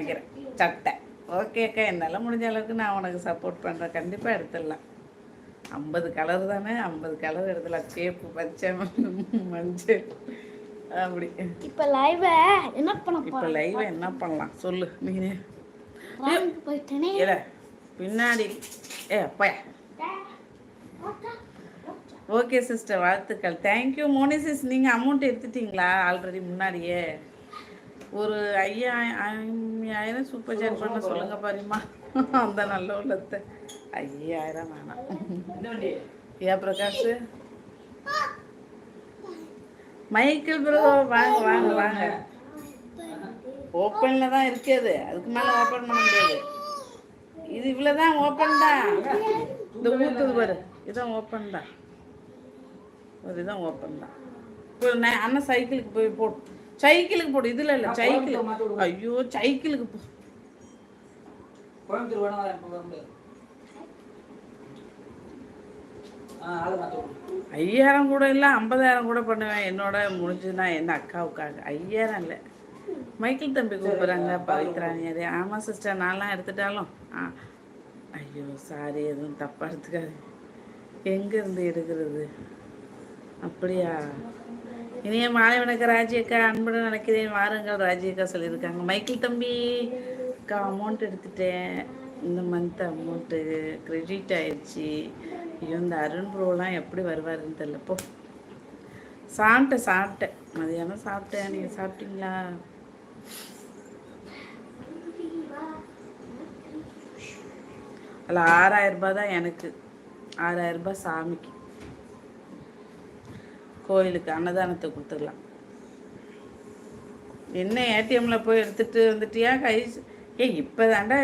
நினைக்கிறேன் சட்டை. ஓகேக்கா, என்னால் முடிஞ்ச அளவுக்கு நான் உனக்கு சப்போர்ட் பண்ணுறேன். கண்டிப்பாக எடுத்துடலாம். 50 கலர் தானே, 50 கலர் எடுத்துடலாம். சேப்பு, பச்சை, மஞ்சள், அப்படி. இப்போ லைவ் என்ன பண்ண? இப்போ லைவ் என்ன பண்ணலாம் சொல்லு நீனே. போயிட்டேனே இல்லை பின்னாடி அப்பா. ஓகே சிஸ்டர், வாழ்த்துக்கள். தேங்க்யூ மோனிசிஸ். நீங்கள் அமௌண்ட் எடுத்துட்டீங்களா ஆல்ரெடி முன்னாடியே? ஒரு 5000 சூப்பர் சேட் பண்ண சொல்லுங்க பாருமா. அந்த நல்ல உள்ளத்தை 5000 வேணாம். ஏன் பிரகாஷ்? மைக்கேல் ப்ரோ வாங்க வாங்க வாங்க. ஓப்பனில் தான் இருக்குது, அதுக்கு மேலே ஓப்பன் பண்ண முடியாது. இது இவ்வளோ தான் ஓப்பன் தான். இந்த ஊற்றுது பாரு, இதுதான் ஓப்பன் தான். ஒரு இதுதான் ஓப்பன் தான். இப்போ அண்ணன் சைக்கிளுக்கு போய் போட்டு, சைக்கிளுக்கு போடு. இதில் இல்லை சைக்கிள். ஐயோ சைக்கிளுக்கு போ. 5000 கூட இல்லை, 50000 கூட பண்ணுவேன். என்னோட முடிஞ்சுன்னா என்ன அக்காவுக்காக. 5000 இல்லை. மைக்கேல் தம்பி கூப்பிட்றாங்க. பவித்ராணியாரு. ஆமாம் சிஸ்டர், நான்லாம் எடுத்துட்டாலும் ஐயோ சாரி, எதுவும் தப்பாக எடுத்துக்காது. எங்கேருந்து எடுக்கிறது? அப்படியா? இனிய மாலை வணக்கம் ராஜி அக்கா. அன்புடன் நினைக்கிறேன், வாருங்கள் ராஜி அக்கா சொல்லியிருக்காங்க. மைக்கேல் தம்பி அக்கா அமௌண்ட் எடுத்துட்டேன். இந்த மந்த் அமௌண்ட்டு கிரெடிட் ஆயிடுச்சு. ஐயோ இந்த அருண் ப்ரோலாம் எப்படி வருவாருன்னு தெரியல. போ. சாப்பிட்டேன் மதியானம் சாப்பிட்டேன். நீங்கள் சாப்பிட்டீங்களா? அதில் 6000 ரூபாய் தான் எனக்கு, 6000 ரூபாய் சாமிக்கு, கோயிலுக்கு அன்னதானத்தை கொடுத்துடலாம். என்ன ஏடிஎம்மில் போய் எடுத்துகிட்டு வந்துட்டியா? இப்போ தாண்டா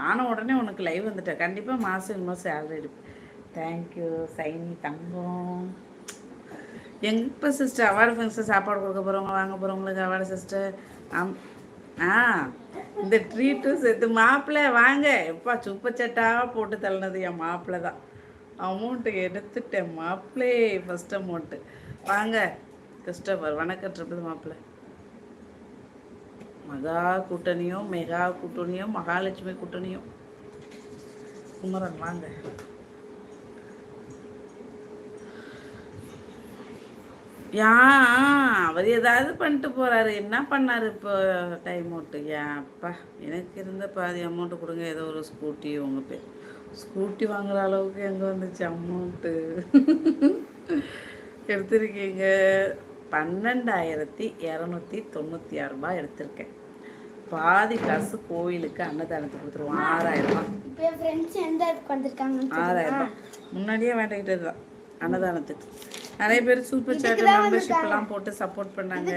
ஆன உடனே உனக்கு லைவ் வந்துட்டேன். கண்டிப்பாக மாதம் சேலரி எடுப்பேன். தேங்க்யூ சைனி தங்கம். எப்போ சிஸ்டர் அவார்டு ஃபங்க்ஷன் சாப்பாடு கொடுக்க போகிறவங்க, வாங்க போகிறவங்களுக்கு அவார்டு சிஸ்டர்? இந்த ட்ரீட்டும் சேர்த்து. மாப்பிள்ளை வாங்க. எப்பா சூப்பர் சட்டாக போட்டு தள்ளினது என் மாப்பிள்ளை தான். அமௌண்ட்டு எடுத்துட்டேன் மாப்பிள்ளை, ஃபஸ்ட் அமௌண்ட்டு. வாங்க கிறிஸ்டபர். வணக்கம் ட்ரிபிள் மாப்பிள்ளை. மகா கூட்டணியும் மெகா கூட்டணியும் மகாலட்சுமி கூட்டணியும். குமரன் வாங்க. அவர் ஏதாவது பண்ணிட்டு போகிறாரு. என்ன பண்ணார் இப்போ டைம் அவுட்டு? அப்பா எனக்கு இருந்த பாதி அமௌண்ட்டு கொடுங்க. ஏதோ ஒரு ஸ்கூட்டி, உங்கள் பேர் ஸ்கூட்டி வாங்குற அளவுக்கு எங்கே வந்துச்சு அமௌண்ட்டு? எடுத்திருக்கீங்க 12296 ரூபாய் எடுத்திருக்கேன். பாதி காசு கோயிலுக்கு அன்னதானத்துக்கு கொடுத்துருவோம். 6000 ரூபாய். 6000 ரூபாய் முன்னாடியே வேண்டிக்கிட்டது தான் அன்னதானத்துக்கு. நிறைய பேர் சூப்பர் சாட் மெம்பர்ஷிப்லாம் போட்டு சப்போர்ட் பண்ணாங்க.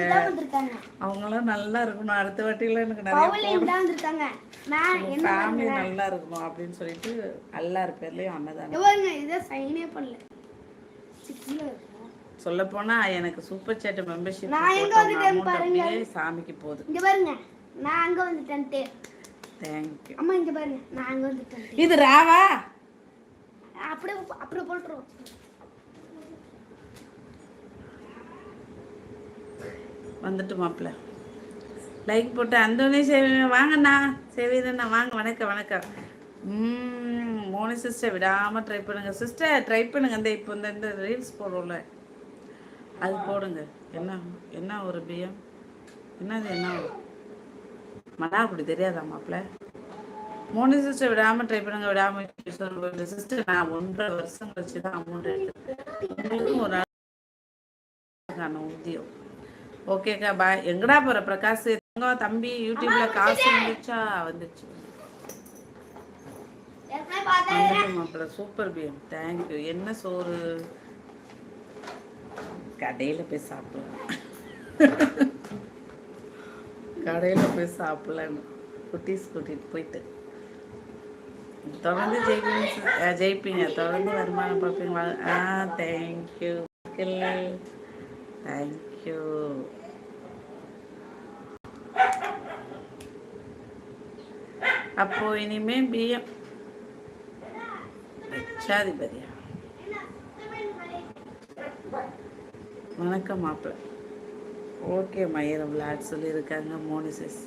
அவங்களாம் நல்லா இருக்கணும். அடுத்த வாட்டியில் எனக்கு நிறைய ஃபேமிலி நல்லா இருக்கணும் அப்படின்னு சொல்லிட்டு எல்லார் பேர்லேயும் அன்னதானம். சொல்ல போனா எனக்கு சூப்பர் சாட் மெம்பர்ஷிப் சாமிக்கு போகுது. தேங்க்யூ. இது ராவா அப்படியே போட்டுருவோம். வந்துட்டு மாப்பிள்ள லைக் போட்டு அந்தோனே சேவை வாங்கண்ணா. சேவைதாண்ணா வாங்க. வணக்கம் வணக்கம். மோனி சிஸ்டர் விடாமல் ட்ரை பண்ணுங்க சிஸ்டர். ட்ரை பண்ணுங்க. இந்த இப்போ இந்த ரீல்ஸ் போடுறோம்ல அது போடுங்க. என்ன ஒரு பிஎம் என்னது? என்ன மனா அப்படி தெரியாதா மாப்பிள்ள? மோனி சிஸ்டர் விடாமல் ட்ரை பண்ணுங்க. விடாமல் சிஸ்டர் நான் 1.5 வருஷம் கழிச்சு தான் அமௌண்ட் எடுத்துருக்கேன். ஒரு நாள் உத்தியம். ஓகேக்கா பாய். எங்கடா போகிற பிரகாஷ்? தம்பி யூடியூப்ல காசு வந்துச்சா? வந்துச்சு. மாப்பிள்ள சூப்பர் பிஎம். தேங்க்யூ. என்ன சோறு? கடையில் போய் சாப்பிடலாம். கடையில் போய் சாப்பிடலான்னு குட்டீஸ் கூட்டிகிட்டு போயிட்டு தொடர்ந்து ஜெயிப்பீங்க. தொடர்ந்து வருமானம் பார்ப்பீங்களா? Thank you thank you. அப்போ இனிமே பிஎம் லட்சாதிபதியா? வணக்கம் மாப்பிள்ள. ஓகே மயிரம் விளையாட் சொல்லியிருக்காங்க மோனிசிஸ்.